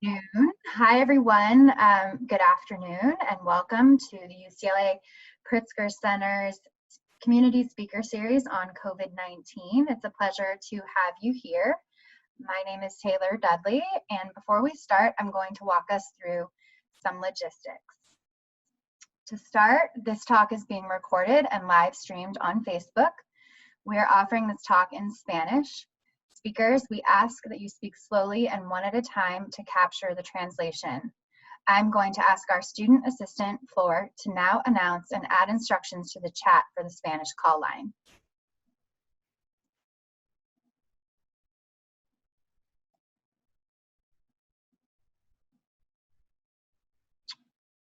Afternoon. Hi, everyone. Good afternoon, and welcome to the UCLA Pritzker Center's Community Speaker Series on COVID-19. It's a pleasure to have you here. My name is Taylor Dudley, and before we start, I'm going to walk us through some logistics. To start, this talk is being recorded and live streamed on Facebook. We are offering this talk in Spanish. Speakers, we ask that you speak slowly and one at a time to capture the translation. I'm going to ask our student assistant, Flor, to now announce and add instructions to the chat for the Spanish call line.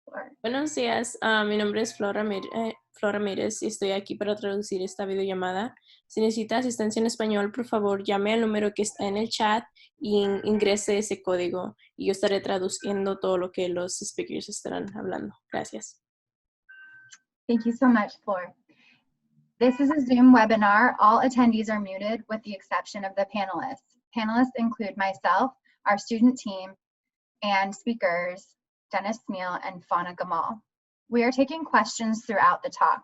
Flor. Buenos días, mi nombre es Flor Ramírez y estoy aquí para traducir esta videollamada. Si necesita asistencia en español, por favor llame al número que está en el chat y ingrese ese código y yo estaré traduciendo todo lo que los speakers estarán hablando. Gracias. Thank you so much, Flor. This is a Zoom webinar. All attendees are muted with the exception of the panelists. Panelists include myself, our student team, and speakers, Dennis Smeal and Fauna Jamal. We are taking questions throughout the talk.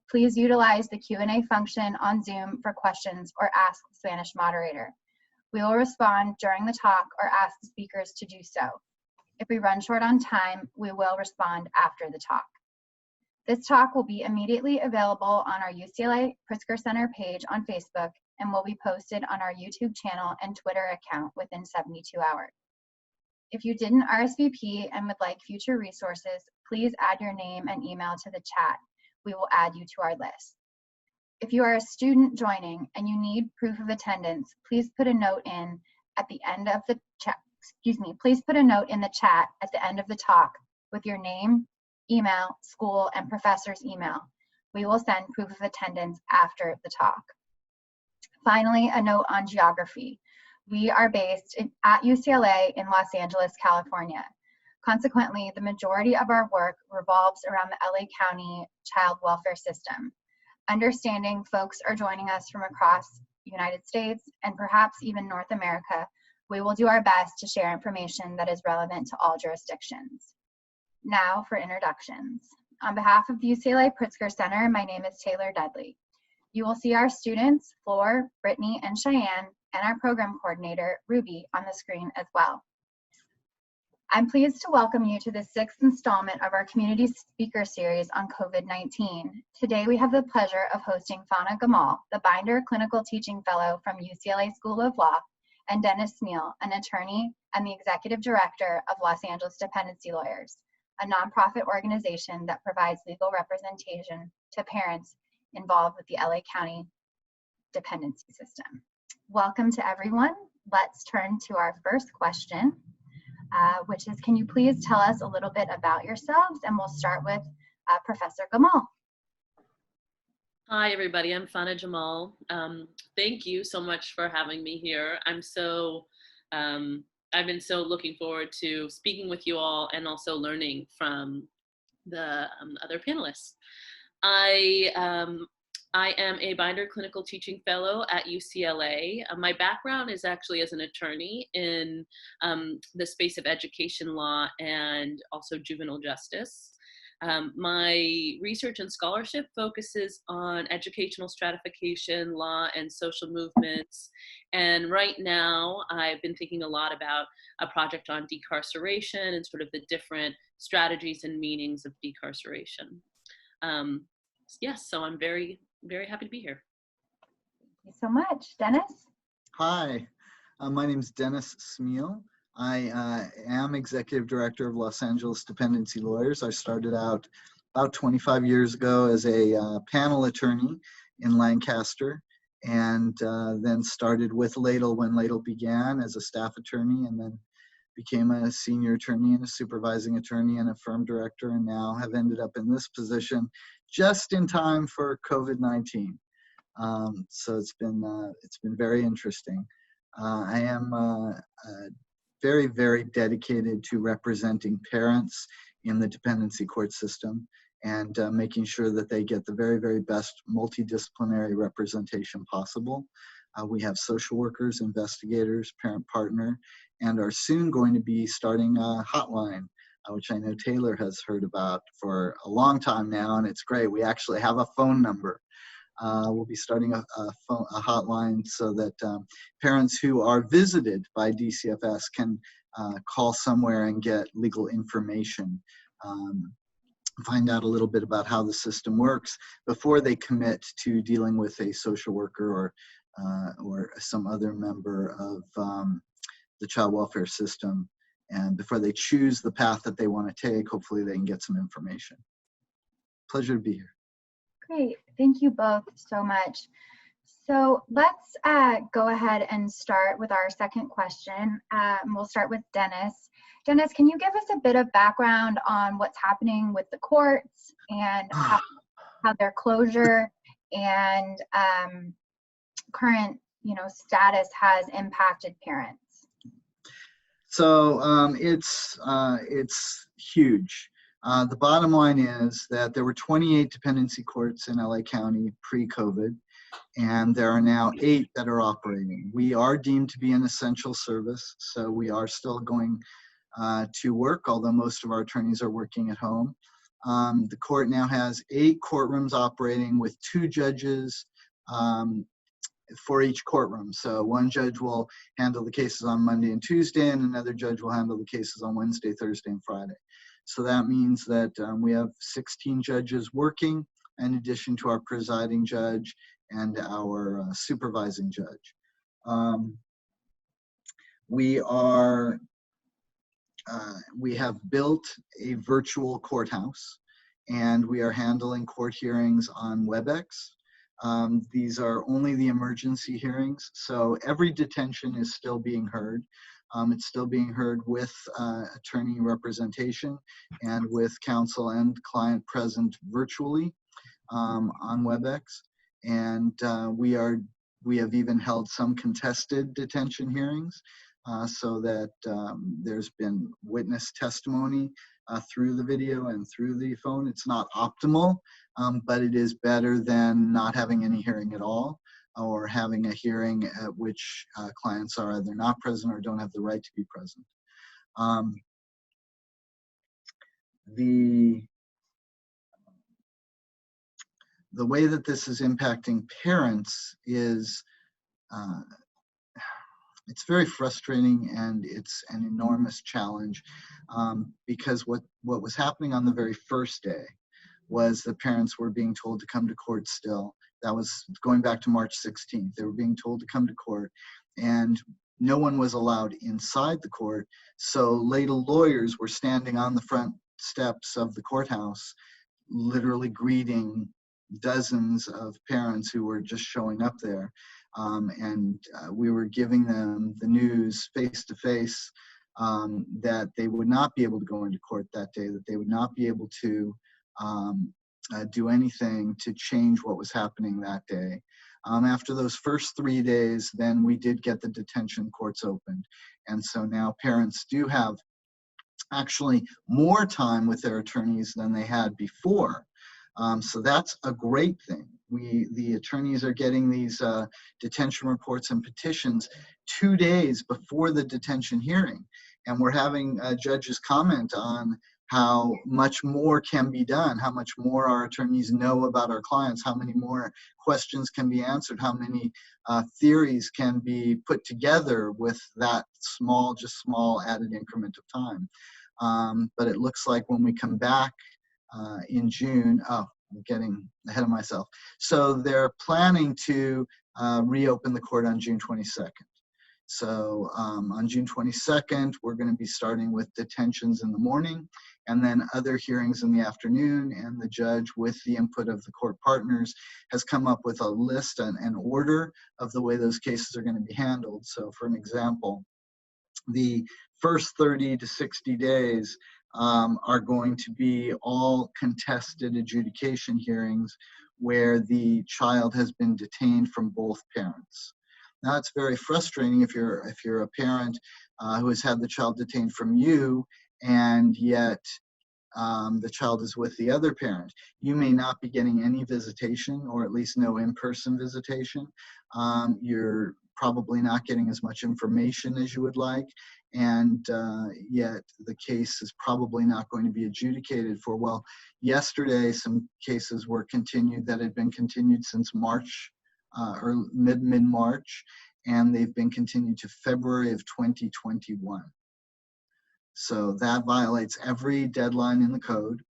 Please utilize the Q&A function on Zoom for questions or ask the Spanish moderator. We will respond during the talk or ask the speakers to do so. If we run short on time, we will respond after the talk. This talk will be immediately available on our UCLA Pritzker Center page on Facebook and will be posted on our YouTube channel and Twitter account within 72 hours. If you didn't RSVP and would like future resources, please add your name and email to the chat. We will add you to our list. If you are a student joining and you need proof of attendance, please put a note in at the end of the chat. Please put a note in the chat at the end of the talk with your name, email, school, and professor's email. We will send proof of attendance after the talk. Finally, a note on geography. We are based at UCLA in Los Angeles, California. Consequently, the majority of our work revolves around the LA County child welfare system. Understanding folks are joining us from across the United States and perhaps even North America, we will do our best to share information that is relevant to all jurisdictions. Now for introductions. On behalf of the UCLA Pritzker Center, my name is Taylor Dudley. You will see our students, Flor, Brittany, and Cheyenne, and our program coordinator, Ruby, on the screen as well. I'm pleased to welcome you to the 6th installment of our Community Speaker Series on COVID-19. Today we have the pleasure of hosting Fauna Jamal, the Binder Clinical Teaching Fellow from UCLA School of Law, and Dennis Smeal, an attorney and the Executive Director of Los Angeles Dependency Lawyers, a nonprofit organization that provides legal representation to parents involved with the LA County dependency system. Welcome to everyone. Let's turn to our first question, which is, can you please tell us a little bit about yourselves? And we'll start with Professor Jamal. Hi, everybody. I'm Fauna Jamal. Thank you so much for having me here. I've been so looking forward to speaking with you all and also learning from the other panelists. I am a Binder Clinical Teaching Fellow at UCLA. My background is actually as an attorney in the space of education law and also juvenile justice. My research and scholarship focuses on educational stratification, law, and social movements. And right now, I've been thinking a lot about a project on decarceration and sort of the different strategies and meanings of decarceration. Yes, so I'm very happy to be here. Thank you so much. Dennis? Hi, my name is Dennis Smeal. I am Executive Director of Los Angeles Dependency Lawyers. I started out about 25 years ago as a panel attorney in Lancaster, and then started with Ladle when Ladle began as a staff attorney, and then became a senior attorney and a supervising attorney and a firm director, and now have ended up in this position just in time for COVID-19. So it's been very interesting. I am very, very dedicated to representing parents in the dependency court system and making sure that they get the very, very best multidisciplinary representation possible. We have social workers, investigators, parent partner, and are soon going to be starting a hotline, which I know Taylor has heard about for a long time now, and it's great. We actually have a phone number. We'll be starting a hotline so that parents who are visited by DCFS can call somewhere and get legal information, find out a little bit about how the system works before they commit to dealing with a social worker or some other member of the child welfare system. And before they choose the path that they want to take, hopefully they can get some information. Pleasure to be here. Great, thank you both so much. So let's go ahead and start with our second question. We'll start with Dennis. Dennis, can you give us a bit of background on what's happening with the courts and how their closure and current, status has impacted parents? So it's huge. The bottom line is that there were 28 dependency courts in LA County pre-COVID, and there are now 8 that are operating. We are deemed to be an essential service, so we are still going to work, although most of our attorneys are working at home. The court now has 8 courtrooms operating with 2 judges for each courtroom. So one judge will handle the cases on Monday and Tuesday, and another judge will handle the cases on Wednesday, Thursday, and Friday. So that means that we have 16 judges working in addition to our presiding judge and our supervising judge. We have built a virtual courthouse, and we are handling court hearings on WebEx. These are only the emergency hearings, so every detention is still being heard. It's still being heard with attorney representation and with counsel and client present virtually on WebEx. And we have even held some contested detention hearings so that there's been witness testimony through the video and through the phone. It's not optimal, but it is better than not having any hearing at all, or having a hearing at which clients are either not present or don't have the right to be present. The way that this is impacting parents is it's very frustrating, and it's an enormous challenge because what was happening on the very first day was the parents were being told to come to court still. That was going back to March 16th. They were being told to come to court, and no one was allowed inside the court. So ladle lawyers were standing on the front steps of the courthouse, literally greeting dozens of parents who were just showing up there. We were giving them the news face to face that they would not be able to go into court that day, that they would not be able to do anything to change what was happening that day. After those first 3 days, then we did get the detention courts opened. And so now parents do have actually more time with their attorneys than they had before. So that's a great thing. The attorneys are getting these detention reports and petitions 2 days before the detention hearing. And we're having judges comment on how much more can be done, how much more our attorneys know about our clients, how many more questions can be answered, how many theories can be put together with that small added increment of time. But it looks like when we come back in June, I'm getting ahead of myself. So they're planning to reopen the court on June 22nd. So on June 22nd, we're going to be starting with detentions in the morning, and then other hearings in the afternoon. And the judge, with the input of the court partners, has come up with a list and an order of the way those cases are going to be handled. So for an example, the first 30 to 60 days are going to be all contested adjudication hearings where the child has been detained from both parents. Now, it's very frustrating if you're a parent who has had the child detained from you, and yet the child is with the other parent. You may not be getting any visitation, or at least no in-person visitation. You're probably not getting as much information as you would like, and yet the case is probably not going to be adjudicated for, well, yesterday some cases were continued that had been continued since March, or mid-March, and they've been continued to February of 2021. So that violates every deadline in the code.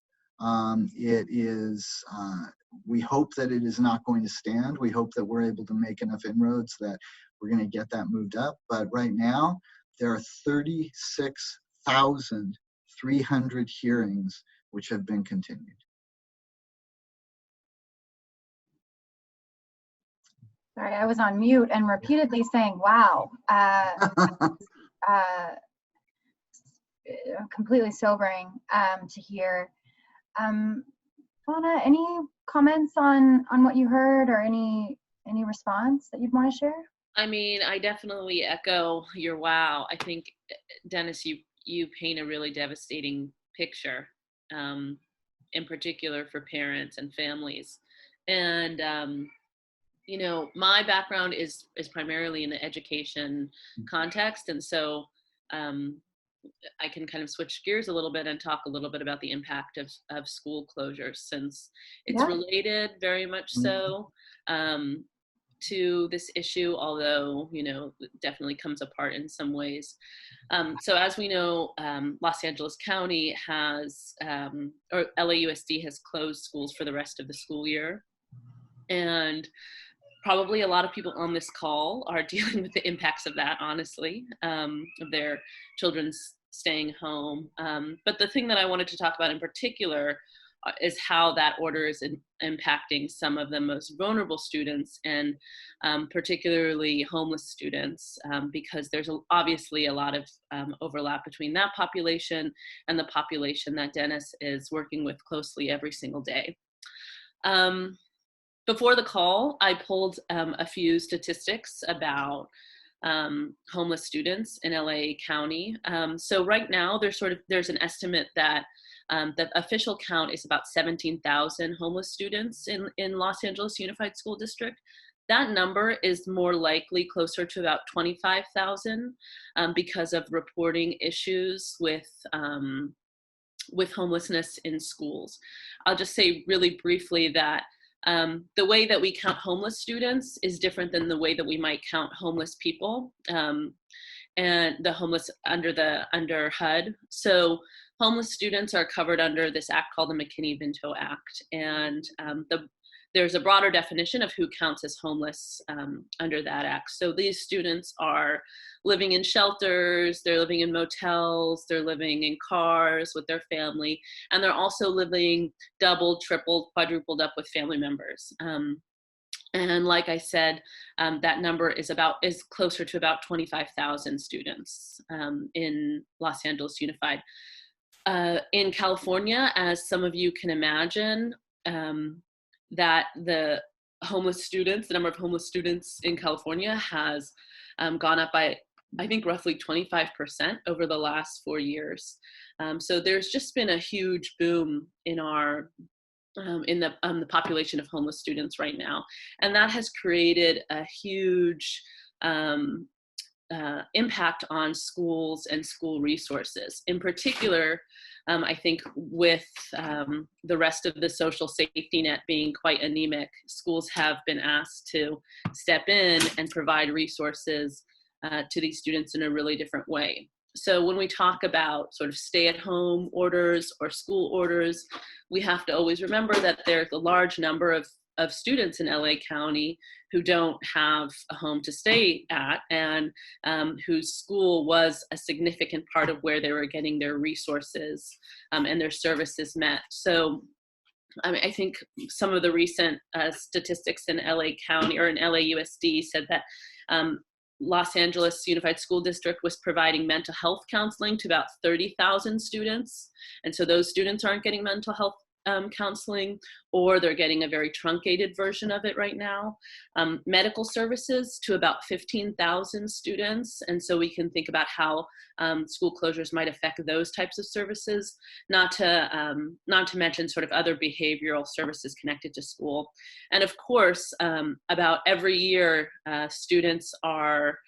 We hope that it is not going to stand. We hope that we're able to make enough inroads that we're going to get that moved up. But right now, there are 36,300 hearings which have been continued. Sorry, I was on mute and repeatedly saying, wow. Completely sobering to hear. Fauna, any comments on what you heard, or any response that you'd want to share? I mean, I definitely echo your wow. I think, Dennis, you paint a really devastating picture, in particular for parents and families. And you know, my background is primarily in the education context, and so I can kind of switch gears a little bit and talk a little bit about the impact of school closures, since it's related very much so to this issue, although, you know, it definitely comes apart in some ways. So as we know, Los Angeles County has, or LAUSD has closed schools for the rest of the school year. And probably a lot of people on this call are dealing with the impacts of that, honestly, of their children's staying home. But the thing that I wanted to talk about in particular is how that order is impacting some of the most vulnerable students, and particularly homeless students, because there's obviously a lot of overlap between that population and the population that Dennis is working with closely every single day. Before the call, I pulled a few statistics about homeless students in LA County. So right now, there's an estimate that the official count is about 17,000 homeless students in Los Angeles Unified School District. That number is more likely closer to about 25,000 because of reporting issues with homelessness in schools. I'll just say really briefly that the way that we count homeless students is different than the way that we might count homeless people, and the homeless under HUD. So homeless students are covered under this act called the McKinney-Vento Act, and there's a broader definition of who counts as homeless under that act. So these students are living in shelters, they're living in motels, they're living in cars with their family, and they're also living doubled, tripled, quadrupled up with family members. And like I said, that number is closer to about 25,000 students in Los Angeles Unified. In California, as some of you can imagine, that the number of homeless students in California has gone up by, I think, roughly 25% over the last 4 years. So there's just been a huge boom in the population of homeless students right now, and that has created a huge impact on schools and school resources. In particular, I think with the rest of the social safety net being quite anemic, schools have been asked to step in and provide resources to these students in a really different way. So when we talk about sort of stay-at-home orders or school orders, we have to always remember that there's a large number of students in LA County who don't have a home to stay at, and whose school was a significant part of where they were getting their resources and their services met. So I think some of the recent statistics in LA County or in LAUSD said that Los Angeles Unified School District was providing mental health counseling to about 30,000 students. And so those students aren't getting mental health counseling, or they're getting a very truncated version of it right now. Medical services to about 15,000 students. And so we can think about how school closures might affect those types of services, not to mention sort of other behavioral services connected to school. And of course, about every year, students are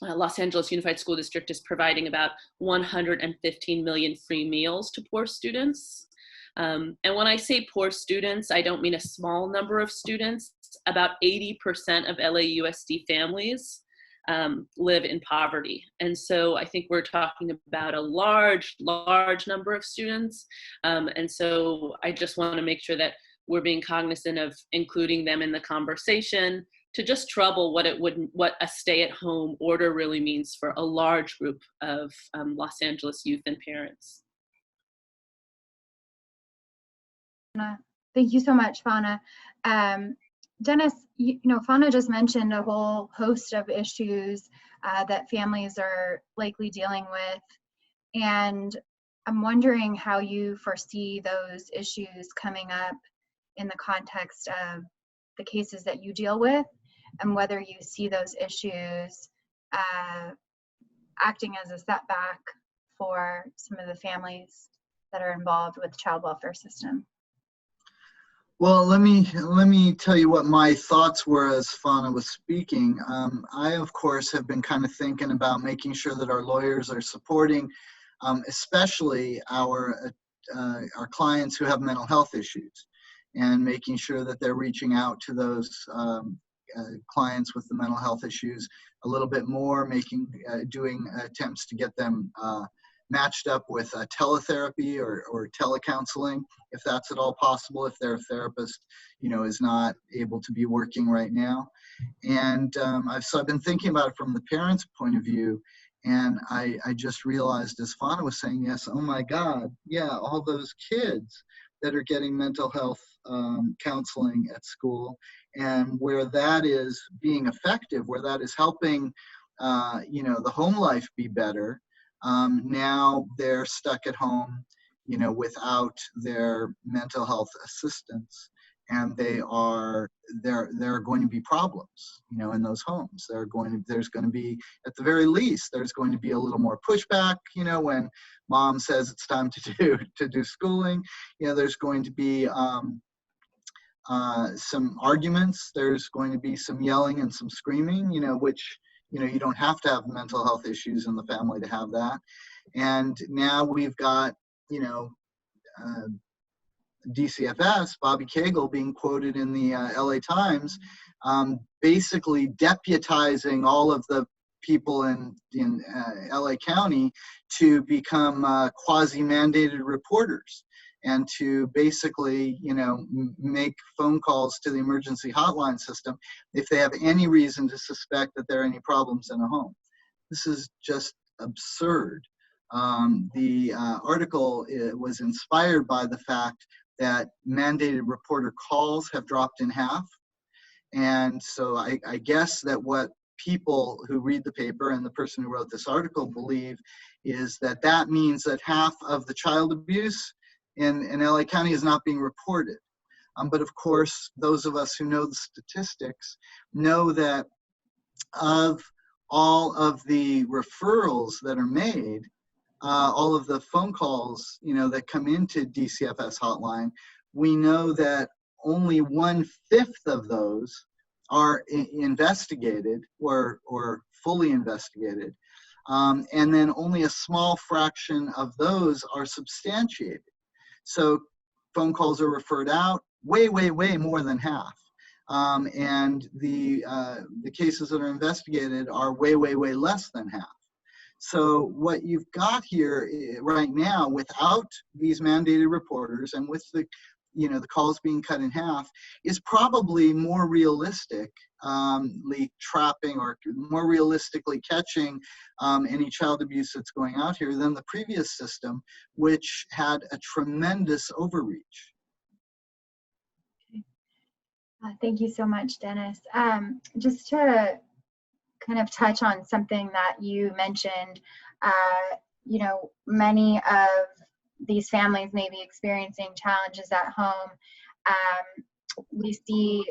Los Angeles Unified School District is providing about 115 million free meals to poor students. And when I say poor students, I don't mean a small number of students. About 80% of LAUSD families live in poverty. And so I think we're talking about a large number of students. And so I just want to make sure that we're being cognizant of including them in the conversation, to just trouble what a stay-at-home order really means for a large group of Los Angeles youth and parents. Thank you so much, Fauna. Dennis, Fauna just mentioned a whole host of issues that families are likely dealing with, and I'm wondering how you foresee those issues coming up in the context of the cases that you deal with, and whether you see those issues acting as a setback for some of the families that are involved with the child welfare system. Well, let me tell you what my thoughts were as Fauna was speaking. I, of course, have been kind of thinking about making sure that our lawyers are supporting, especially our clients who have mental health issues, and making sure that they're reaching out to those clients with the mental health issues a little bit more, doing attempts to get them matched up with teletherapy or telecounseling, if that's at all possible, if their therapist, is not able to be working right now. And so I've been thinking about it from the parents' point of view, and I just realized, as Fauna was saying, yes, oh my God, yeah, all those kids that are getting mental health counseling at school, and where that is being effective, where that is helping, the home life be better. Now they're stuck at home, without their mental health assistance, and there are going to be problems, in those homes. There's going to be, at the very least, there's going to be a little more pushback, when mom says it's time to do schooling. There's going to be some arguments. There's going to be some yelling and some screaming, which, you don't have to have mental health issues in the family to have that. And now we've got, DCFS, Bobby Cagle, being quoted in the LA Times, basically deputizing all of the people in LA County to become quasi-mandated reporters, and to basically, make phone calls to the emergency hotline system if they have any reason to suspect that there are any problems in a home. This is just absurd. The article was inspired by the fact that mandated reporter calls have dropped in half. And so I guess that what people who read the paper and the person who wrote this article believe is that means that half of the child abuse in LA County is not being reported. But of course, those of us who know the statistics know that of all of the referrals that are made, all of the phone calls, that come into DCFS hotline, we know that only 1/5 of those are investigated or fully investigated. And then only a small fraction of those are substantiated. So phone calls are referred out way more than half. And the cases that are investigated are way less than half. So what you've got here right now, without these mandated reporters and with the calls being cut in half, is probably more realistically trapping or more realistically catching any child abuse that's going out here than the previous system, which had a tremendous overreach. Thank you so much, Dennis. Just to kind of touch on something that you mentioned, many of these families may be experiencing challenges at home. We see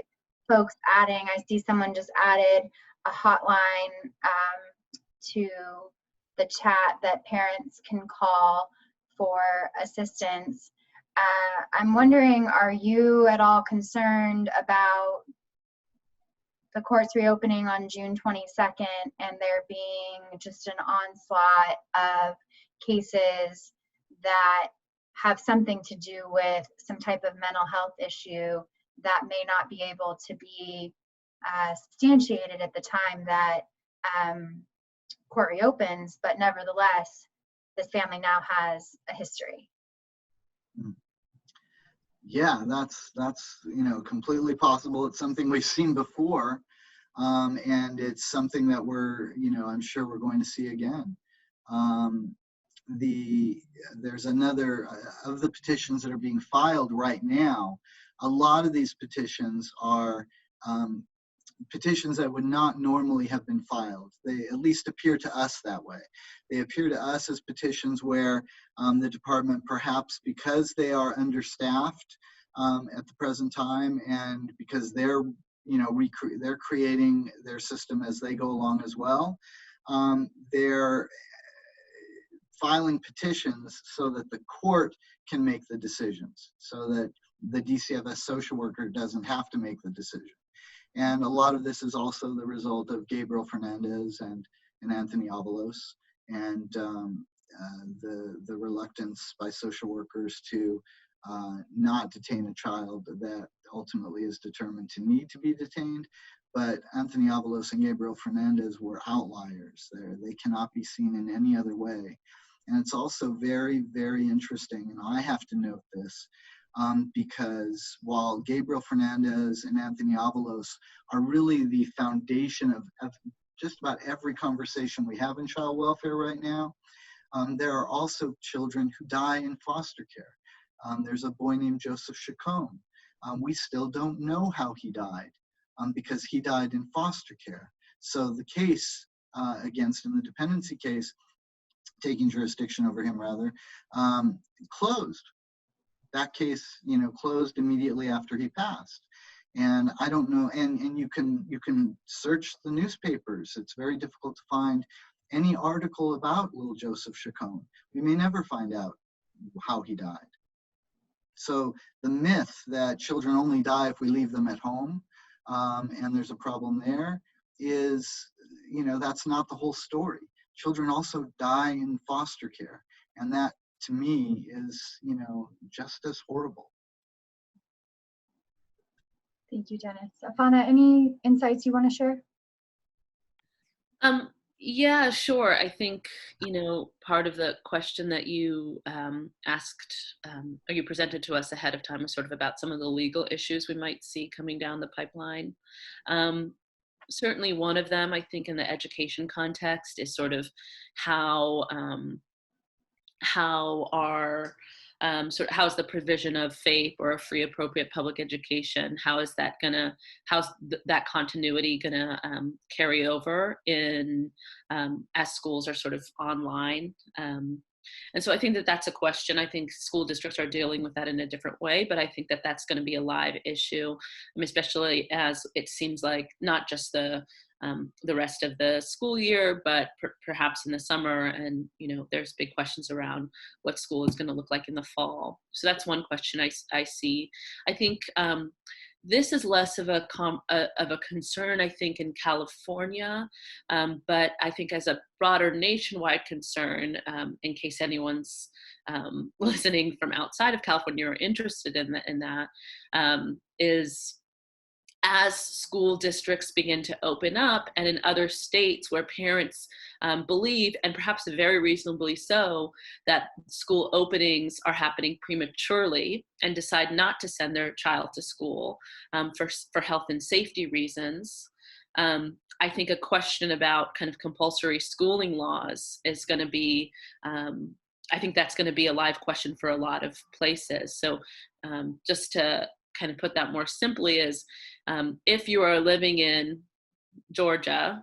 folks adding, I see someone just added a hotline to the chat that parents can call for assistance. I'm wondering, are you at all concerned about the courts reopening on June 22nd and there being just an onslaught of cases that have something to do with some type of mental health issue that may not be able to be substantiated at the time that court reopens, but nevertheless, this family now has a history? Yeah, that's completely possible. It's something we've seen before, and it's something that we're I'm sure we're going to see again. There's another of the petitions that are being filed right now. A lot of these petitions are petitions that would not normally have been filed. They at least appear to us that way. They appear to us as petitions where the department, perhaps because they are understaffed at the present time, and because they're they're creating their system as they go along as well, they're filing petitions so that the court can make the decisions, so that the DCFS social worker doesn't have to make the decision. And a lot of this is also the result of Gabriel Fernandez and Anthony Avalos, and the reluctance by social workers to not detain a child that ultimately is determined to need to be detained. But Anthony Avalos and Gabriel Fernandez were outliers there. They cannot be seen in any other way. And it's also very, very interesting, and I have to note this, because while Gabriel Fernandez and Anthony Avalos are really the foundation of just about every conversation we have in child welfare right now, there are also children who die in foster care. There's a boy named Joseph Chacon. We still don't know how he died because he died in foster care. So the case against him, the dependency case, taking jurisdiction over him rather, closed. That case, closed immediately after he passed. And I don't know, and you can search the newspapers. It's very difficult to find any article about little Joseph Chacon. We may never find out how he died. So the myth that children only die if we leave them at home, and there's a problem there, is, that's not the whole story. Children also die in foster care, and that, to me, is, just as horrible. Thank you, Dennis. Afana, any insights you want to share? Yeah, sure. I think, part of the question that you asked, or you presented to us ahead of time was sort of about some of the legal issues we might see coming down the pipeline. Certainly one of them, I think, in the education context is sort of how how's the provision of FAPE or a free appropriate public education, how's that continuity gonna carry over in as schools are sort of online. And so I think that that's a question. I think school districts are dealing with that in a different way, but I think that that's going to be a live issue, especially as it seems like not just the rest of the school year, but perhaps in the summer. And, there's big questions around what school is going to look like in the fall. So that's one question I see. I think this is less of a concern, I think, in California, but I think as a broader nationwide concern, in case anyone's listening from outside of California or interested in that, is as school districts begin to open up, and in other states where parents believe, and perhaps very reasonably so, that school openings are happening prematurely and decide not to send their child to school for health and safety reasons, I think a question about kind of compulsory schooling laws is going to be, I think that's going to be a live question for a lot of places. So just to kind of put that more simply is, if you are living in Georgia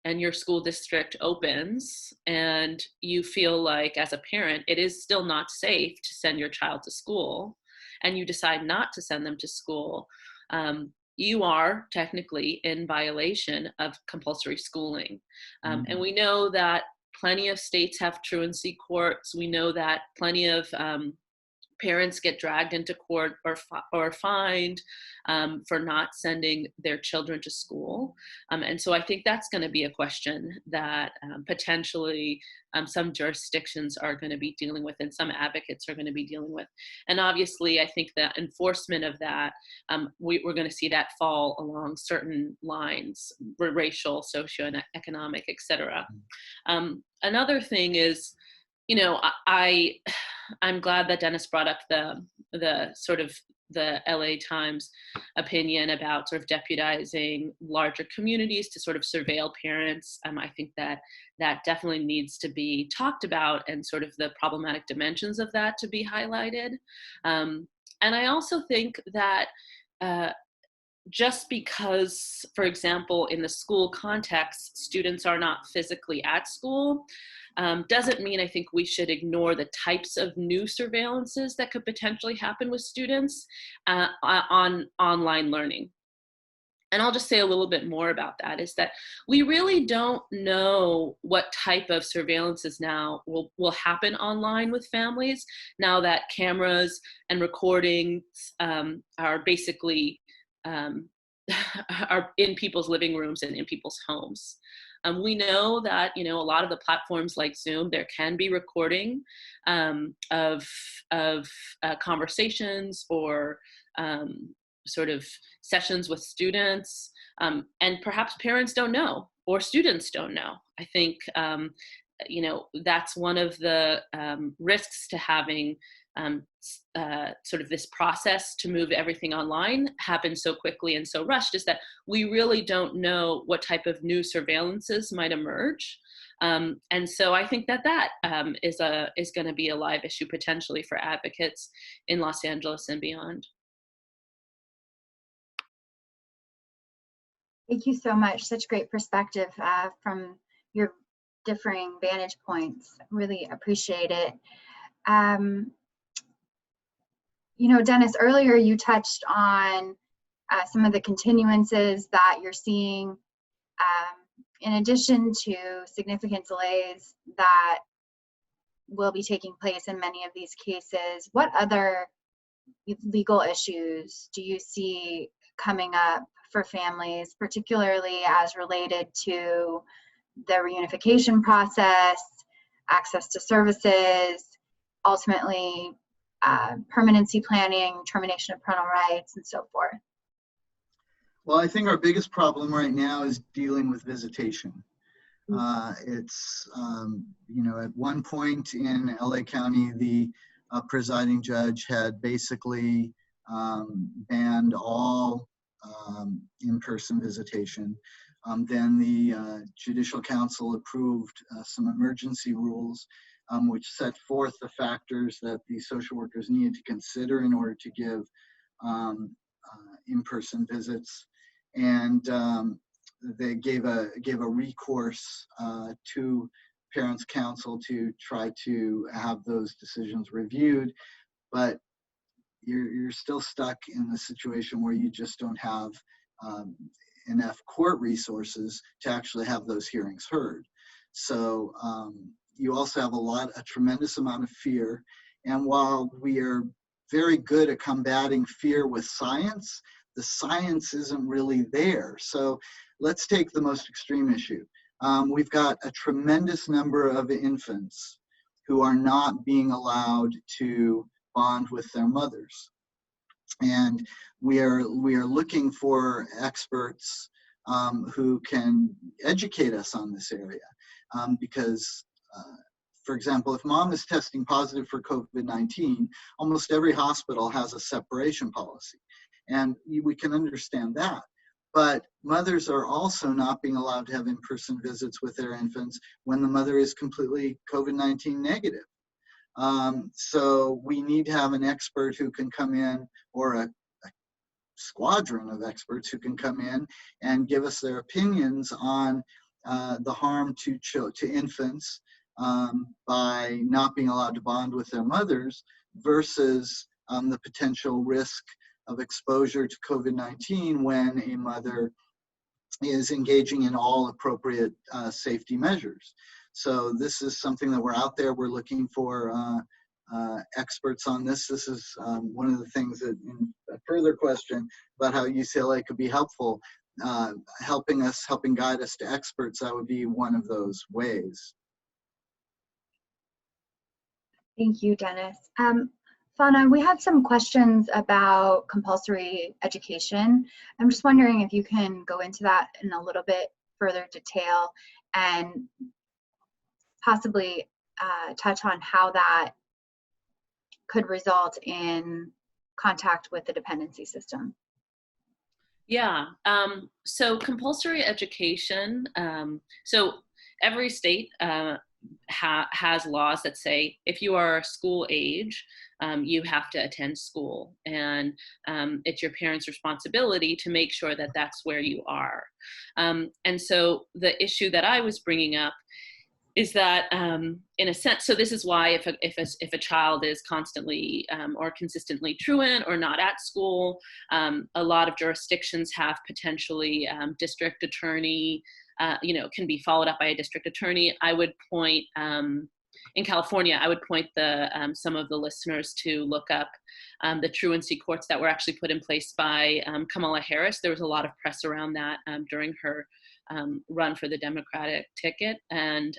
and your school district opens and you feel like as a parent it is still not safe to send your child to school, and you decide not to send them to school, you are technically in violation of compulsory schooling. And we know that plenty of states have truancy courts. We know that plenty of parents get dragged into court or fined for not sending their children to school. And so I think that's going to be a question that potentially some jurisdictions are going to be dealing with and some advocates are going to be dealing with. And obviously, I think that enforcement of that, we're going to see that fall along certain lines, racial, socioeconomic, et cetera. Another thing is, you know, I'm glad that Dennis brought up the sort of the LA Times opinion about sort of deputizing larger communities to sort of surveil parents. I think that definitely needs to be talked about, and sort of the problematic dimensions of that to be highlighted. And I also think that just because, for example, in the school context, students are not physically at school, doesn't mean I think we should ignore the types of new surveillances that could potentially happen with students on online learning. And I'll just say a little bit more about that, is that we really don't know what type of surveillances now will happen online with families, now that cameras and recordings are basically are in people's living rooms and in people's homes. We know that, you know, a lot of the platforms like Zoom, there can be recording of conversations or sort of sessions with students, and perhaps parents don't know or students don't know. I think, you know, that's one of the risks to having sort of this process to move everything online happen so quickly and so rushed, is that we really don't know what type of new surveillances might emerge. And so I think that is going to be a live issue potentially for advocates in Los Angeles and beyond. Thank you so much. Such great perspective from your differing vantage points. Really appreciate it. You know, Dennis, earlier you touched on some of the continuances that you're seeing, in addition to significant delays that will be taking place in many of these cases. What other legal issues do you see coming up for families, particularly as related to the reunification process, access to services, ultimately permanency planning, termination of parental rights, and so forth? Well, I think our biggest problem right now is dealing with visitation. It's, you know, at one point in LA County, the presiding judge had basically banned all in-person visitation. Then the Judicial Council approved some emergency rules which set forth the factors that the social workers needed to consider in order to give in-person visits, and they gave a recourse to Parents Council to try to have those decisions reviewed, but you're still stuck in the situation where you just don't have enough court resources to actually have those hearings heard. So you also have a tremendous amount of fear. And while we are very good at combating fear with science, the science isn't really there. So let's take the most extreme issue. We've got a tremendous number of infants who are not being allowed to bond with their mothers. And we are looking for experts who can educate us on this area. Because, for example, if mom is testing positive for COVID-19, almost every hospital has a separation policy. And we can understand that. But mothers are also not being allowed to have in-person visits with their infants when the mother is completely COVID-19 negative. So we need to have an expert who can come in, or a squadron of experts who can come in and give us their opinions on the harm to infants by not being allowed to bond with their mothers versus the potential risk of exposure to COVID-19 when a mother is engaging in all appropriate safety measures. So this is something that we're out there. We're looking for experts on this. This is one of the things that, in a further question about how UCLA could be helpful, helping guide us to experts, that would be one of those ways. Thank you, Dennis. Fauna, we have some questions about compulsory education. I'm just wondering if you can go into that in a little bit further detail and possibly touch on how that could result in contact with the dependency system. Yeah, so compulsory education, so every state has laws that say if you are school age, you have to attend school, and it's your parents' responsibility to make sure that that's where you are. And so the issue that I was bringing up is that, in a sense, so this is why if a child is constantly or consistently truant or not at school, a lot of jurisdictions have potentially district attorney, can be followed up by a district attorney. I would point, in California, I would point some of the listeners to look up the truancy courts that were actually put in place by Kamala Harris. There was a lot of press around that during her run for the Democratic ticket, and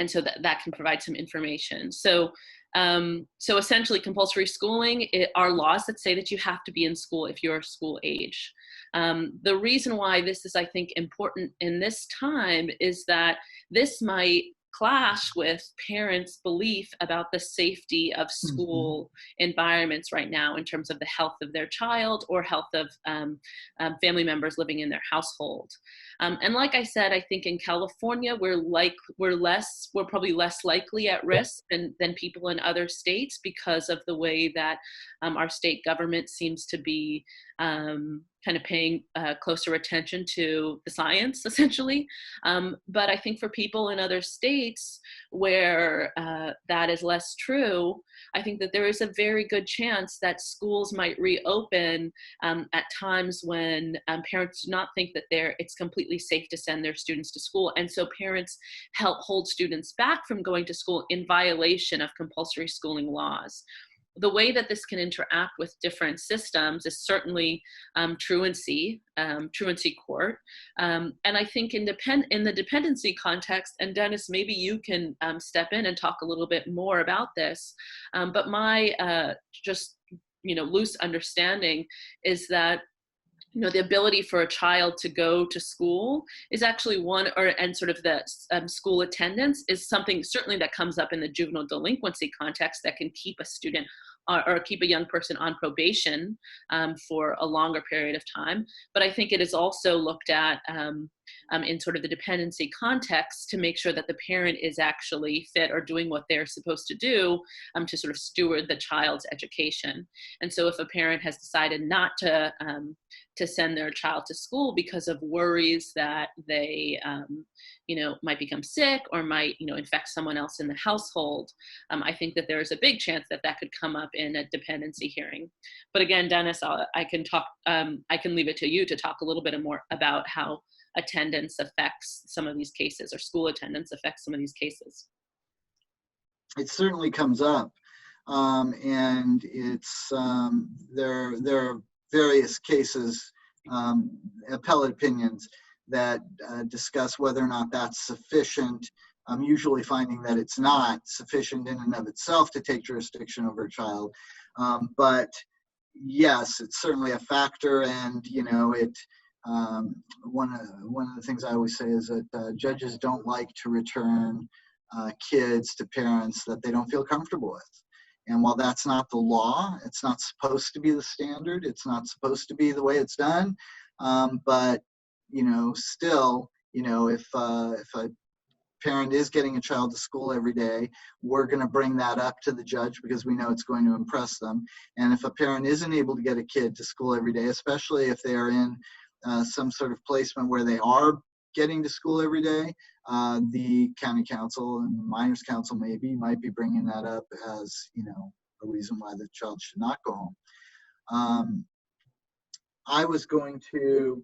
so that can provide some information. So essentially, compulsory schooling are laws that say that you have to be in school if you're school age. The reason why this is, I think, important in this time is that this might clash with parents' belief about the safety of school environments right now in terms of the health of their child or health of family members living in their household. And like I said, I think in California, we're probably less likely at risk than people in other states because of the way that our state government seems to be kind of paying closer attention to the science, essentially. But I think for people in other states where that is less true, I think that there is a very good chance that schools might reopen at times when parents do not think that it's completely safe to send their students to school. And so parents help hold students back from going to school in violation of compulsory schooling laws. The way that this can interact with different systems is certainly truancy court. And I think in the dependency context, and Dennis, maybe you can step in and talk a little bit more about this, but my loose understanding is that the ability for a child to go to school is actually and sort of the school attendance is something certainly that comes up in the juvenile delinquency context that can keep a student or keep a young person on probation for a longer period of time. But I think it is also looked at in sort of the dependency context to make sure that the parent is actually fit or doing what they're supposed to do to sort of steward the child's education. And so if a parent has decided not to send their child to school because of worries that they might become sick or might infect someone else in the household, I think that there is a big chance that could come up in a dependency hearing. But again, Dennis, I can leave it to you to talk a little bit more about how attendance affects some of these cases, or school attendance affects some of these cases. It certainly comes up, and it's there are various cases, appellate opinions that discuss whether or not that's sufficient. I'm usually finding that it's not sufficient in and of itself to take jurisdiction over a child, but yes, it's certainly a factor, and one of the things I always say is that judges don't like to return kids to parents that they don't feel comfortable with. And while that's not the law, it's not supposed to be the standard, it's not supposed to be the way it's done, but still, if a parent is getting a child to school every day, we're going to bring that up to the judge because we know it's going to impress them. And if a parent isn't able to get a kid to school every day, especially if they are in some sort of placement where they are getting to school every day, the county council and minors council might be bringing that up as, you know, a reason why the child should not go home. I was going to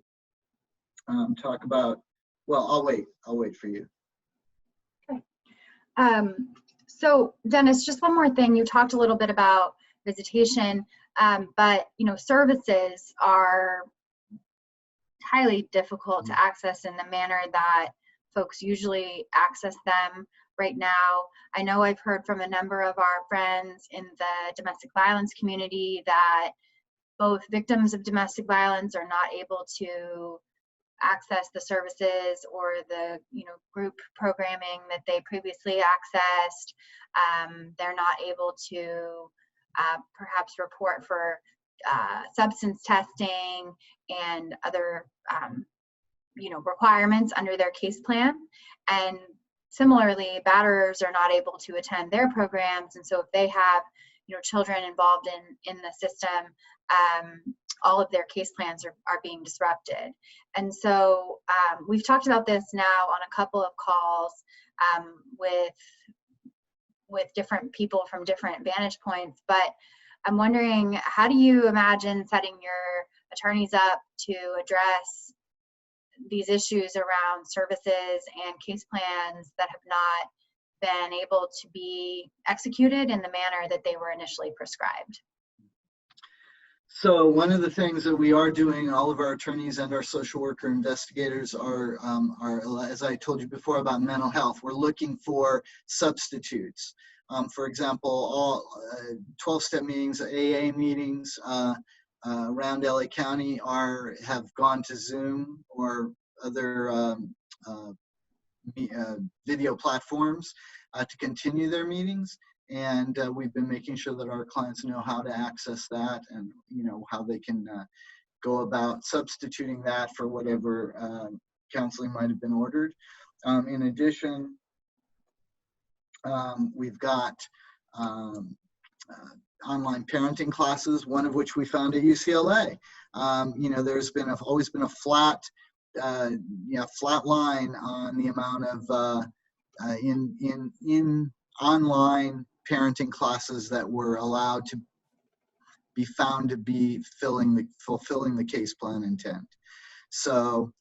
talk about, well, I'll wait for you. Okay. So Dennis, just one more thing. You talked a little bit about visitation, but you know, services are highly difficult to access in the manner that folks usually access them right now. I know I've heard from a number of our friends in the domestic violence community that both victims of domestic violence are not able to access the services or the, you know, group programming that they previously accessed. They're not able to perhaps report for substance testing and other you know, requirements under their case plan. And similarly, batterers are not able to attend their programs. And so if they have, you know, children involved in the system, all of their case plans are being disrupted. And so we've talked about this now on a couple of calls with different people from different vantage points, but I'm wondering, how do you imagine setting your attorneys up to address these issues around services and case plans that have not been able to be executed in the manner that they were initially prescribed? So one of the things that we are doing, all of our attorneys and our social worker investigators are, as I told you before about mental health, we're looking for substitutes. For example, all 12-step meetings, AA meetings around LA County have gone to Zoom or other video platforms to continue their meetings. And we've been making sure that our clients know how to access that and, you know, how they can go about substituting that for whatever counseling might have been ordered. In addition, we've got online parenting classes, one of which we found at UCLA. You know, there's been always been a flat line on the amount of in online parenting classes that were allowed to be found to be fulfilling the case plan intent. So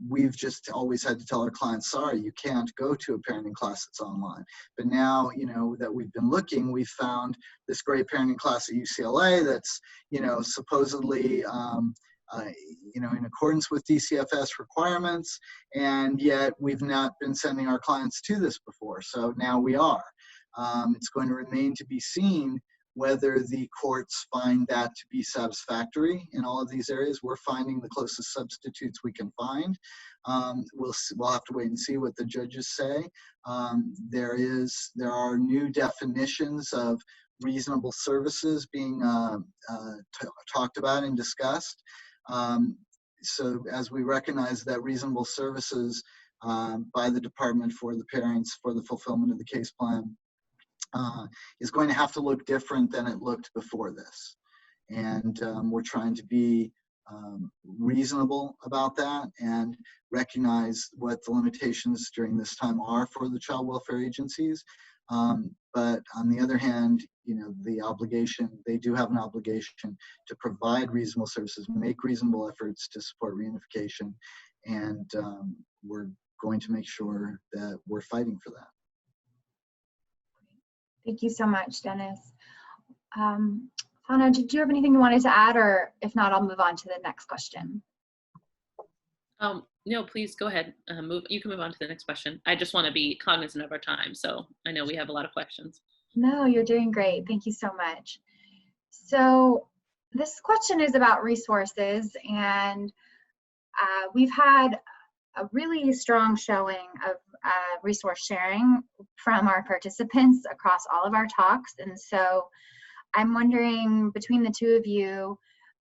we've just always had to tell our clients, sorry, you can't go to a parenting class that's online. But now, you know, that we've been looking, we've found this great parenting class at UCLA that's, you know, supposedly you know, in accordance with DCFS requirements, and yet we've not been sending our clients to this before. So now we are. It's going to remain to be seen whether the courts find that to be satisfactory in all of these areas. We're finding the closest substitutes we can find. We'll have to wait and see what the judges say. There are new definitions of reasonable services being talked about and discussed. So as we recognize that reasonable services by the department for the parents for the fulfillment of the case plan is going to have to look different than it looked before this. And we're trying to be reasonable about that and recognize what the limitations during this time are for the child welfare agencies. But on the other hand, you know, they do have an obligation to provide reasonable services, make reasonable efforts to support reunification, and we're going to make sure that we're fighting for that. Thank you so much, Dennis. Fana, did you have anything you wanted to add, or if not, I'll move on to the next question. No, please go ahead. You can move on to the next question. I just want to be cognizant of our time, so I know we have a lot of questions. No, you're doing great. Thank you so much. So this question is about resources, and we've had a really strong showing of resource sharing from our participants across all of our talks. And so I'm wondering, between the two of you,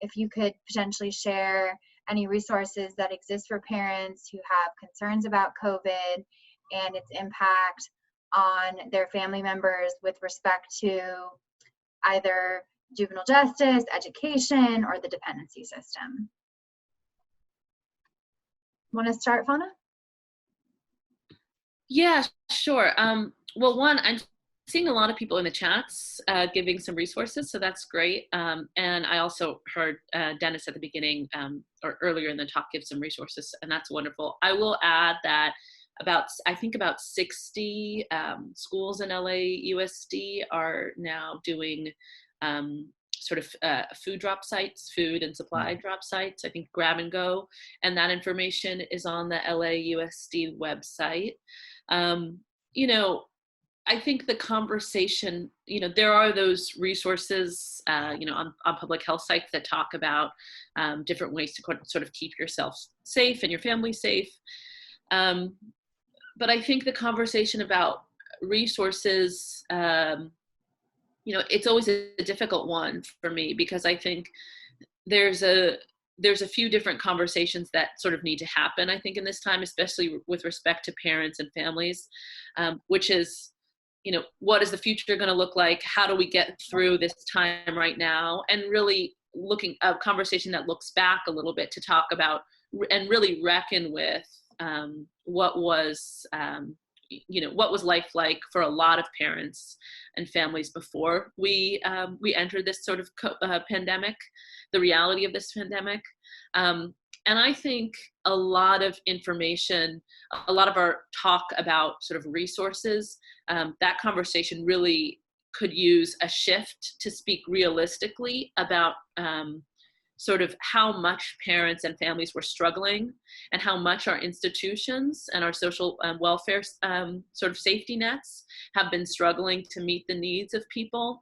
if you could potentially share any resources that exist for parents who have concerns about COVID and its impact on their family members with respect to either juvenile justice, education, or the dependency system. Want to start, Fana? Yeah, sure. Well, one, I'm seeing a lot of people in the chats giving some resources, so that's great. And I also heard Dennis at the beginning or earlier in the talk give some resources, and that's wonderful. I will add that I think about 60 schools in LAUSD are now doing sort of food drop sites, food and supply drop sites, I think grab and go, and that information is on the LAUSD website. You know, I think the conversation, there are those resources, on public health sites that talk about different ways to sort of keep yourself safe and your family safe. But I think the conversation about resources, it's always a difficult one for me, because I think there's a few different conversations that sort of need to happen, I think, in this time, especially with respect to parents and families, which is, what is the future going to look like? How do we get through this time right now? And really looking at a conversation that looks back a little bit to talk about and really reckon with what was life like for a lot of parents and families before we entered this sort of pandemic, the reality of this pandemic. And I think a lot of information, a lot of our talk about sort of resources, that conversation really could use a shift to speak realistically about sort of how much parents and families were struggling, and how much our institutions and our social welfare sort of safety nets have been struggling to meet the needs of people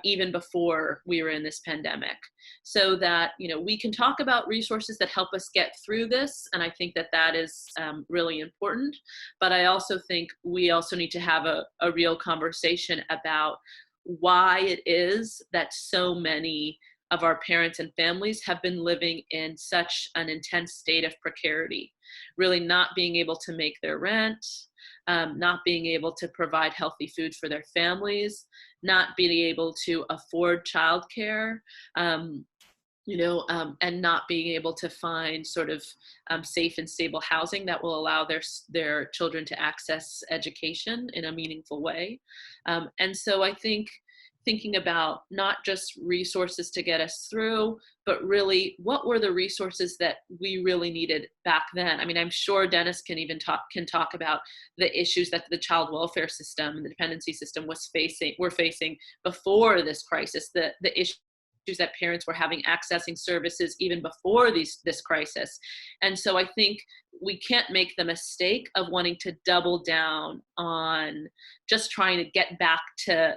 even before we were in this pandemic. So that, we can talk about resources that help us get through this, and I think that is really important. But I also think we also need to have a real conversation about why it is that so many of our parents and families have been living in such an intense state of precarity, really not being able to make their rent, not being able to provide healthy food for their families, not being able to afford childcare, and not being able to find sort of safe and stable housing that will allow their children to access education in a meaningful way. And so I think thinking about not just resources to get us through, but really what were the resources that we really needed back then. I mean, I'm sure Dennis can talk about the issues that the child welfare system and the dependency system were facing before this crisis, the issues that parents were having accessing services even before this crisis. And so I think we can't make the mistake of wanting to double down on just trying to get back to,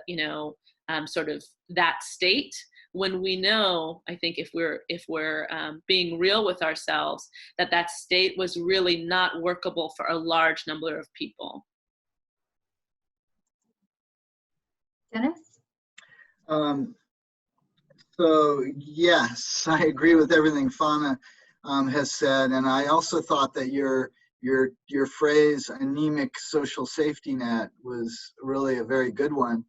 sort of that state, when we know, I think if we're being real with ourselves, that state was really not workable for a large number of people. Dennis? So yes, I agree with everything Fana has said, and I also thought that your phrase "anemic social safety net" was really a very good one.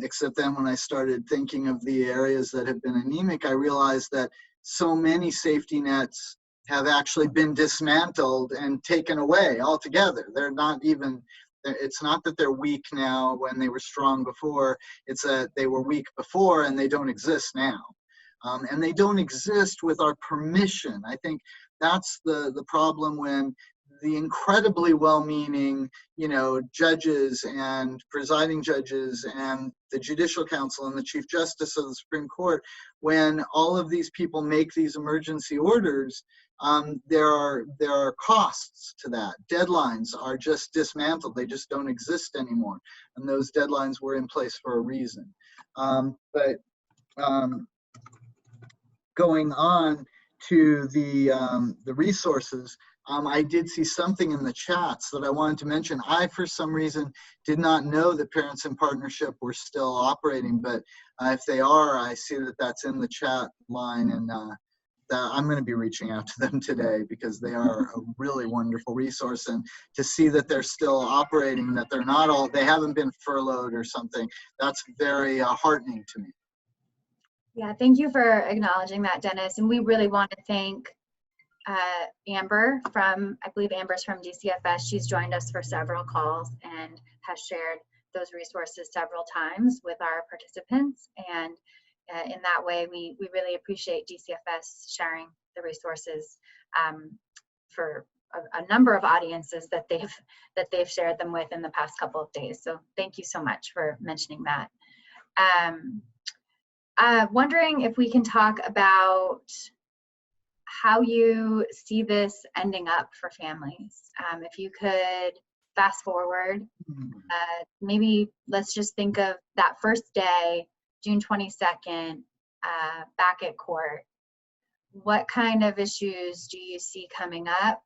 Except then when I started thinking of the areas that have been anemic, I realized that so many safety nets have actually been dismantled and taken away altogether. They're not even, it's not that they're weak now when they were strong before, it's that they were weak before and they don't exist now. And they don't exist with our permission. I think that's the problem when the incredibly well-meaning, judges and presiding judges and the Judicial Council and the Chief Justice of the Supreme Court, when all of these people make these emergency orders, there are costs to that. Deadlines are just dismantled. They just don't exist anymore. And those deadlines were in place for a reason. But going on to the resources, I did see something in the chats that I wanted to mention. I, for some reason, did not know that Parents in Partnership were still operating, but if they are, I see that that's in the chat line, and I'm going to be reaching out to them today, because they are a really wonderful resource, and to see that they're still operating, that they haven't been furloughed or something, that's very heartening to me. Yeah, thank you for acknowledging that, Dennis. And we really want to thank Amber from, I believe Amber's from DCFS. She's joined us for several calls and has shared those resources several times with our participants. And in that way, we really appreciate DCFS sharing the resources for a number of audiences that they've shared them with in the past couple of days. So thank you so much for mentioning that. Wondering if we can talk about how you see this ending up for families. If you could fast forward, maybe let's just think of that first day, June 22nd, back at court. What kind of issues do you see coming up?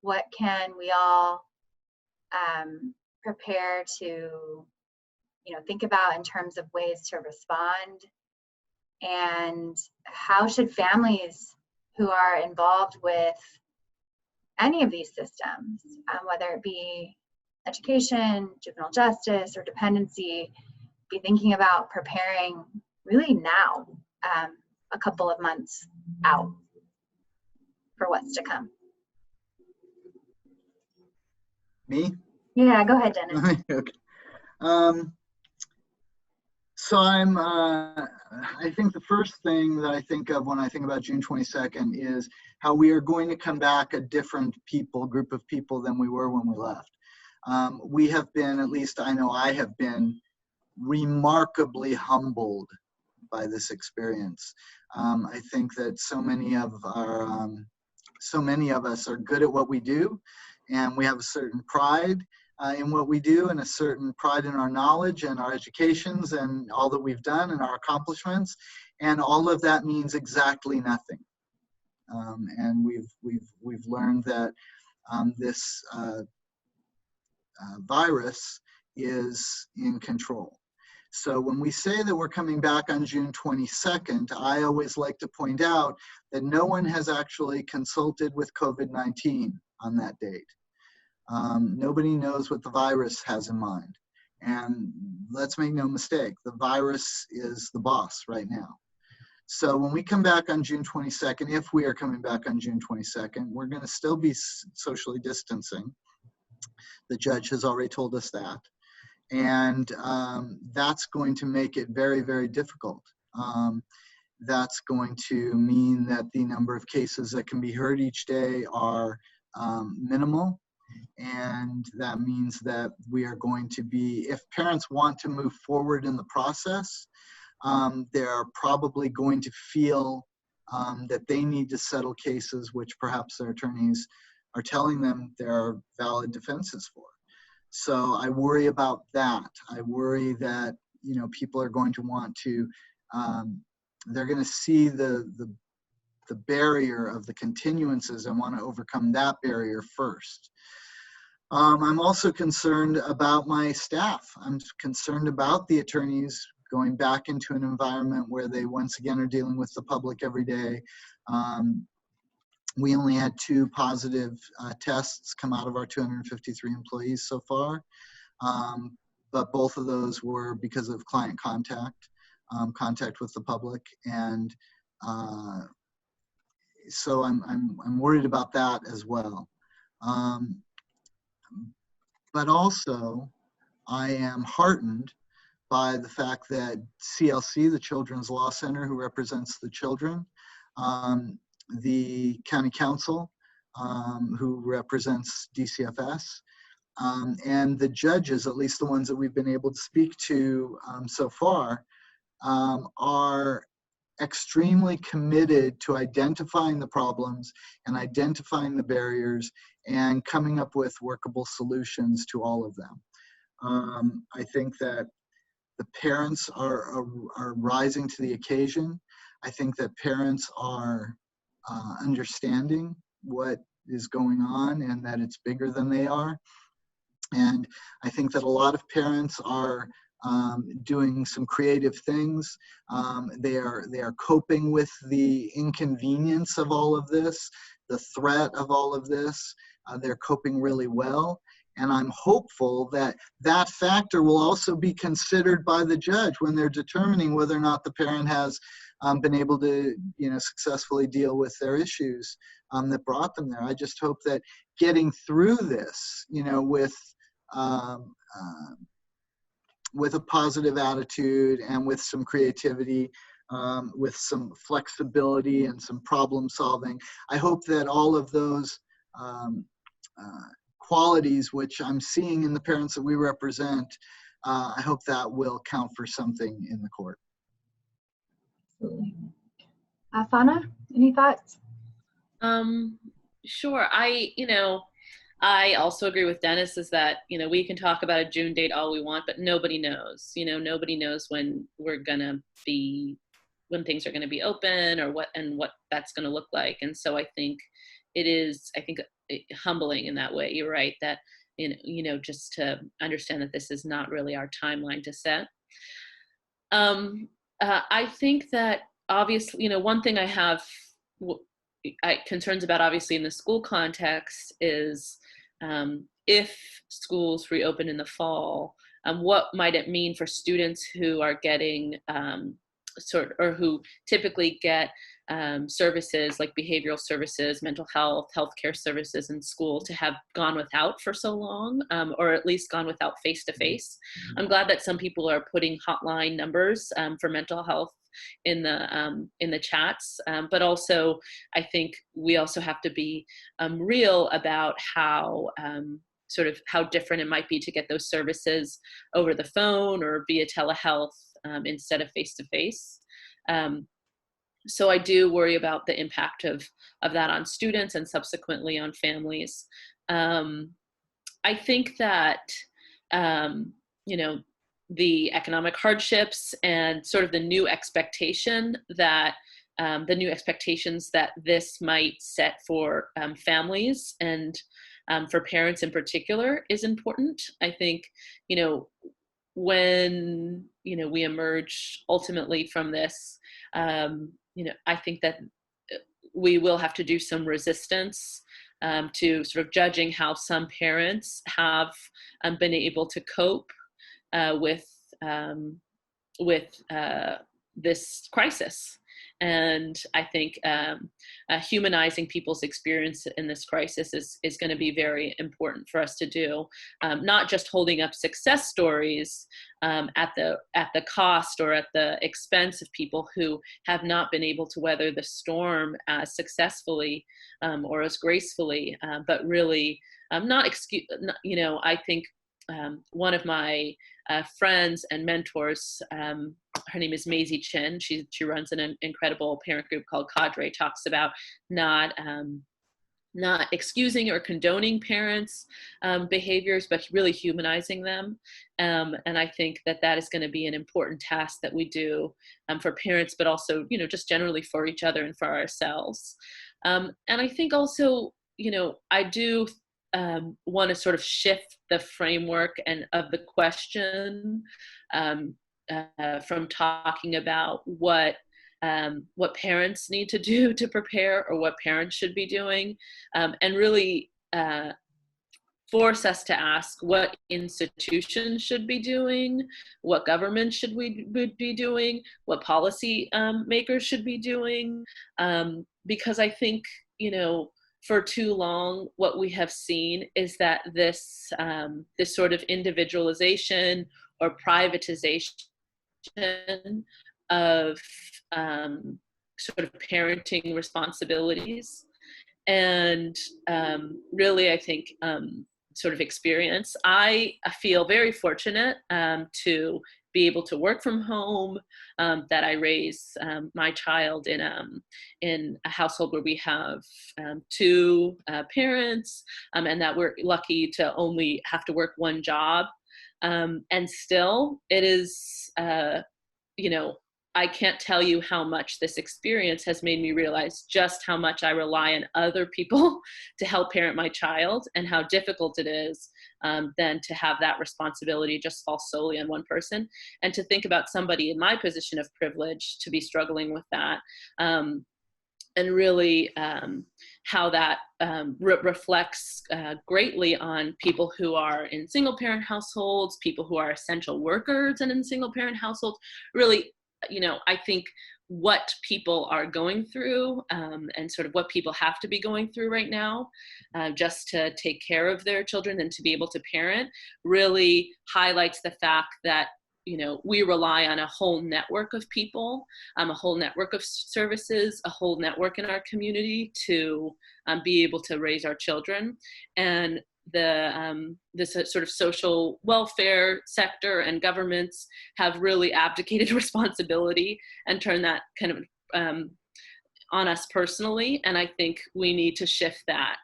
What can we all prepare to, think about in terms of ways to respond? And how should families who are involved with any of these systems, whether it be education, juvenile justice, or dependency, be thinking about preparing really now, a couple of months out for what's to come? Me? Yeah, go ahead, Dennis. Okay. So I think the first thing that I think of when I think about June 22nd is how we are going to come back a different group of people than we were when we left. We have been, at least I know I have been, remarkably humbled by this experience. I think that so many of us are good at what we do, and we have a certain pride in what we do, and a certain pride in our knowledge and our educations and all that we've done and our accomplishments, and all of that means exactly nothing. And we've learned that this virus is in control. So when we say that we're coming back on June 22nd, I always like to point out that no one has actually consulted with COVID-19 on that date. Nobody knows what the virus has in mind. And let's make no mistake, the virus is the boss right now. So when we come back on June 22nd, if we are coming back on June 22nd, we're going to still be socially distancing. The judge has already told us that. And that's going to make it very, very difficult. That's going to mean that the number of cases that can be heard each day are minimal. And that means that we are going to be, if parents want to move forward in the process, they're probably going to feel that they need to settle cases which perhaps their attorneys are telling them there are valid defenses for. So I worry about that. I worry that, people are going to want to, they're going to see the barrier of the continuances and want to overcome that barrier first. I'm also concerned about my staff. I'm concerned about the attorneys going back into an environment where they once again are dealing with the public every day. We only had 2 positive tests come out of our 253 employees so far, but both of those were because of client contact with the public, and so I'm worried about that as well. But also, I am heartened by the fact that CLC, the Children's Law Center, who represents the children, the county council, who represents DCFS, and the judges, at least the ones that we've been able to speak to so far, are extremely committed to identifying the problems and identifying the barriers and coming up with workable solutions to all of them. I think that the parents are rising to the occasion. I think that parents are understanding what is going on and that it's bigger than they are. And I think that a lot of parents are doing some creative things. They are coping with the inconvenience of all of this, the threat of all of this. They're coping really well. And I'm hopeful that that factor will also be considered by the judge when they're determining whether or not the parent has been able to, successfully deal with their issues that brought them there. I just hope that getting through this, with a positive attitude and with some creativity, with some flexibility and some problem solving, I hope that all of those qualities which I'm seeing in the parents that we represent, I hope that will count for something in the court. Absolutely. Fana, any thoughts? Sure. I also agree with Dennis is that, we can talk about a June date all we want, but nobody knows. Nobody knows when when things are going to be open or what that's going to look like. And so I think it is, humbling in that way. You're right that, just to understand that this is not really our timeline to set. I think that obviously, one thing I have concerns about obviously in the school context is if schools reopen in the fall, what might it mean for students who are getting or who typically get services like behavioral services, mental health, healthcare services in school to have gone without for so long, or at least gone without face-to-face. I'm glad that some people are putting hotline numbers for mental health in the chats, but also I think we also have to be real about how how different it might be to get those services over the phone or via telehealth instead of face-to-face. So I do worry about the impact of that on students and subsequently on families. I think that, the economic hardships and sort of the new expectations that this might set for families and for parents in particular is important. I think, when, we emerge ultimately from this, I think that we will have to do some resistance to sort of judging how some parents have been able to cope with this crisis. And I think humanizing people's experience in this crisis is going to be very important for us to do. Not just holding up success stories at the cost or at the expense of people who have not been able to weather the storm as successfully or as gracefully, but really I think one of my friends and mentors, her name is Maisie Chin. She runs an incredible parent group called Cadre, talks about not excusing or condoning parents' behaviors, but really humanizing them. And I think that is going to be an important task that we do for parents, but also, just generally for each other and for ourselves. And I think also, I do want to sort of shift the framework and of the question from talking about what parents need to do to prepare or what parents should be doing, and really force us to ask what institutions should be doing, what government should we be doing, what policy makers should be doing, because I think, for too long, what we have seen is that this sort of individualization or privatization of sort of parenting responsibilities, and really, I think, sort of experience. I feel very fortunate to be able to work from home, that I raise my child in a household where we have two parents, and that we're lucky to only have to work one job. And still, it is, I can't tell you how much this experience has made me realize just how much I rely on other people to help parent my child, and how difficult it is then to have that responsibility just fall solely on one person, and to think about somebody in my position of privilege to be struggling with that, and really how that reflects greatly on people who are in single parent households, people who are essential workers and in single parent households. Really, I think what people are going through and sort of what people have to be going through right now just to take care of their children and to be able to parent, really highlights the fact that, you know, we rely on a whole network of people, a whole network of services, a whole network in our community to be able to raise our children. And this sort of social welfare sector and governments have really abdicated responsibility and turned that kind of on us personally. And I think we need to shift that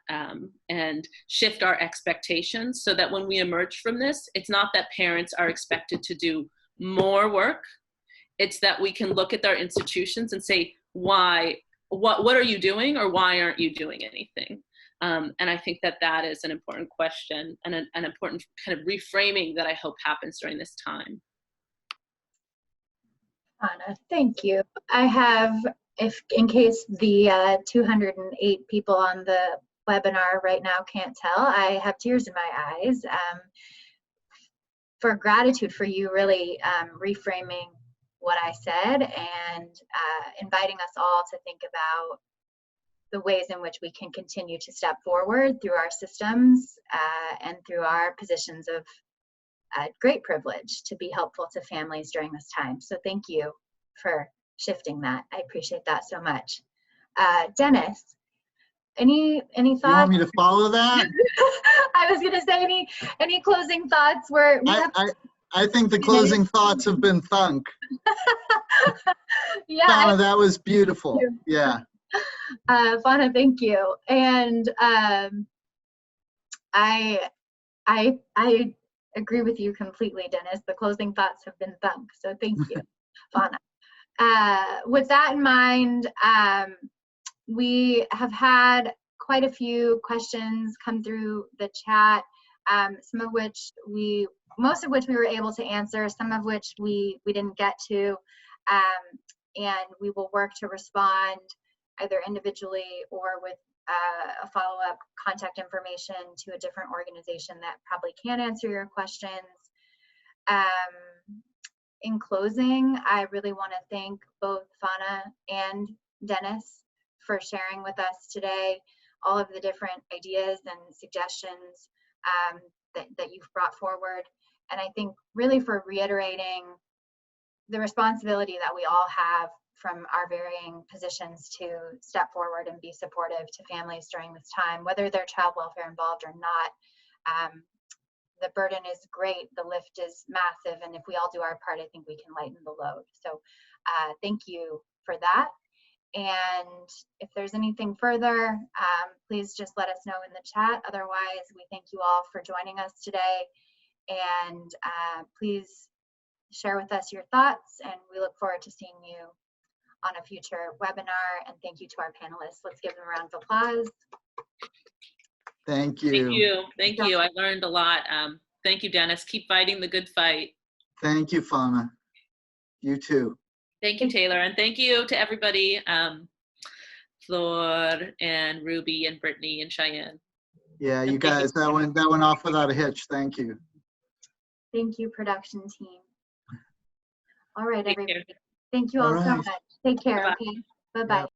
and shift our expectations so that when we emerge from this, it's not that parents are expected to do more work. It's that we can look at our institutions and say, why, what are you doing, or why aren't you doing anything? And I think that that is an important question and an important kind of reframing that I hope happens during this time. Anna, thank you. I have, in case the 208 people on the webinar right now can't tell, I have tears in my eyes for gratitude for you really reframing what I said and inviting us all to think about the ways in which we can continue to step forward through our systems and through our positions of great privilege to be helpful to families during this time. So thank you for shifting that. I appreciate that so much. Dennis, any thoughts? You want me to follow that? I was going to say any closing thoughts? I think the closing thoughts have been thunk. Yeah, Donna, that was beautiful. Yeah. Fauna, thank you. And I agree with you completely, Dennis. The closing thoughts have been thunk. So thank you, Fauna. With that in mind, we have had quite a few questions come through the chat, most of which we were able to answer, some of which we didn't get to, and we will work to respond either individually or with a follow-up contact information to a different organization that probably can answer your questions. In closing, I really want to thank both Fauna and Dennis for sharing with us today all of the different ideas and suggestions that you've brought forward. And I think really for reiterating the responsibility that we all have from our varying positions to step forward and be supportive to families during this time, whether they're child welfare involved or not. The burden is great, the lift is massive, and if we all do our part, I think we can lighten the load. So thank you for that. And if there's anything further, please just let us know in the chat. Otherwise, we thank you all for joining us today. And please share with us your thoughts, and we look forward to seeing you on a future webinar. And thank you to our panelists. Let's give them a round of applause. Thank you. Thank you. Thank you. I learned a lot. Thank you, Dennis. Keep fighting the good fight. Thank you, Fauna. You too. Thank you, Taylor. And thank you to everybody, Flor and Ruby and Brittany and Cheyenne. Yeah, you guys, that went off without a hitch. Thank you. Thank you, production team. All right, Take everybody. care. Thank you all so right. much. Take care. Bye-bye. Okay. Bye-bye.